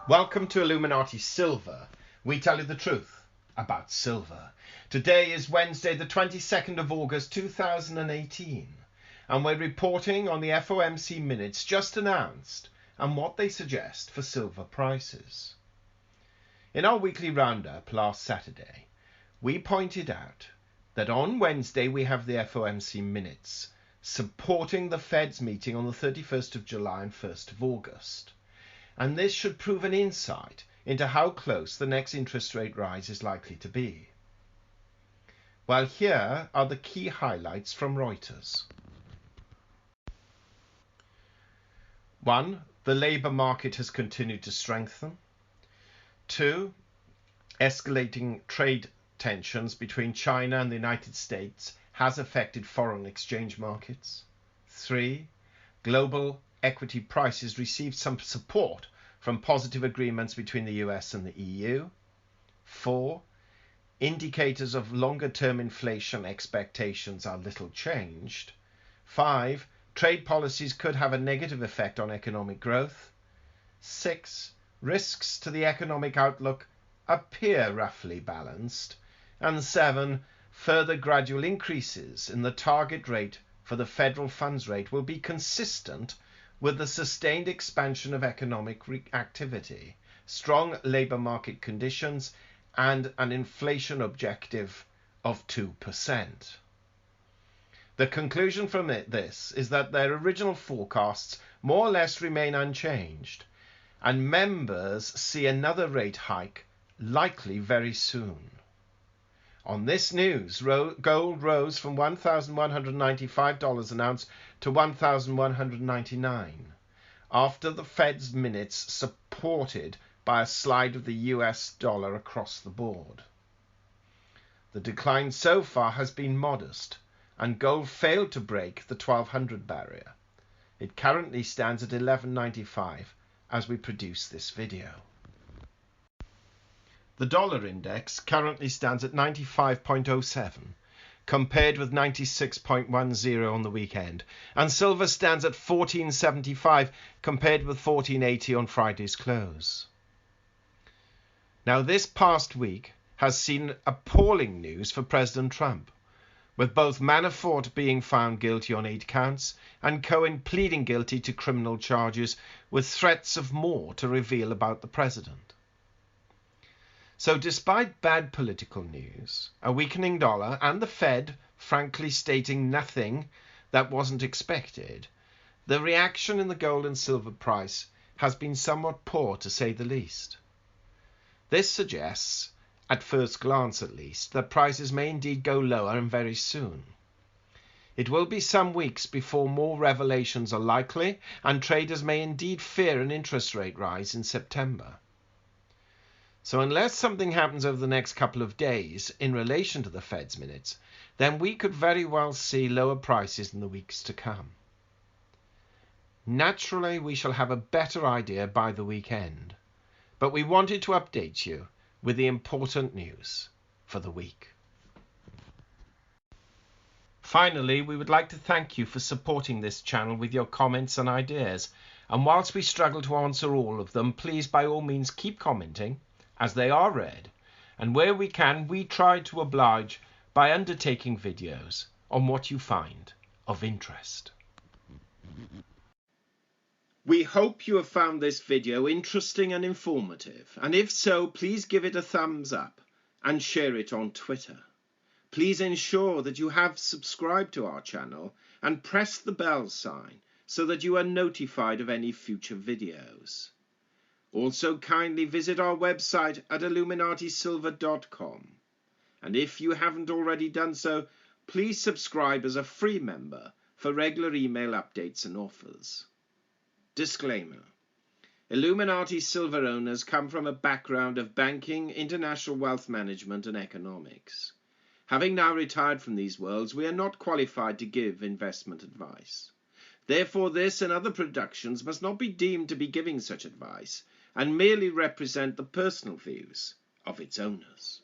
Welcome to Illuminati Silver. We tell you the truth about silver. Today is Wednesday, the 22nd of August 2018, and we're reporting on the FOMC Minutes just announced and what they suggest for silver prices. In our weekly roundup last Saturday, we pointed out that on Wednesday we have the FOMC Minutes supporting the Fed's meeting on the 31st of July and 1st of August. And this should prove an insight into how close the next interest rate rise is likely to be. Well, here are the key highlights from Reuters. 1. The labour market has continued to strengthen. 2. Escalating trade tensions between China and the United States has affected foreign exchange markets. 3. Global equity prices received some support from positive agreements between the US and the EU. 4. Indicators of longer-term inflation expectations are little changed. 5. Trade policies could have a negative effect on economic growth. 6. Risks to the economic outlook appear roughly balanced. And 7. Further gradual increases in the target rate for the federal funds rate will be consistent with the sustained expansion of economic activity, strong labour market conditions, and an inflation objective of 2%. The conclusion from this is that their original forecasts more or less remain unchanged, and members see another rate hike likely very soon. On this news, gold rose from $1,195 an ounce to $1,199 after the Fed's minutes supported by a slide of the US dollar across the board. The decline so far has been modest, and gold failed to break the 1200 barrier. It currently stands at $11.95 as we produce this video. The dollar index currently stands at 95.07, compared with 96.10 on the weekend, and silver stands at 14.75 compared with 14.80 on Friday's close. Now, this past week has seen appalling news for President Trump, with both Manafort being found guilty on 8 counts and Cohen pleading guilty to criminal charges with threats of more to reveal about the president. So despite bad political news, a weakening dollar, and the Fed frankly stating nothing that wasn't expected, the reaction in the gold and silver price has been somewhat poor, to say the least. This suggests, at first glance at least, that prices may indeed go lower and very soon. It will be some weeks before more revelations are likely, and traders may indeed fear an interest rate rise in September. So unless something happens over the next couple of days in relation to the Fed's minutes, then we could very well see lower prices in the weeks to come. Naturally, we shall have a better idea by the weekend, but we wanted to update you with the important news for the week. Finally, we would like to thank you for supporting this channel with your comments and ideas, and whilst we struggle to answer all of them, please by all means keep commenting, as they are read, and where we can, we try to oblige by undertaking videos on what you find of interest. We hope you have found this video interesting and informative, and if so, please give it a thumbs up and share it on Twitter. Please ensure that you have subscribed to our channel and press the bell sign so that you are notified of any future videos. Also, kindly visit our website at illuminatisilver.com, and if you haven't already done so, please subscribe as a free member for regular email updates and offers. Disclaimer: Illuminati Silver owners come from a background of banking, international wealth management and economics. Having now retired from these worlds, we are not qualified to give investment advice. Therefore, this and other productions must not be deemed to be giving such advice, and merely represent the personal views of its owners.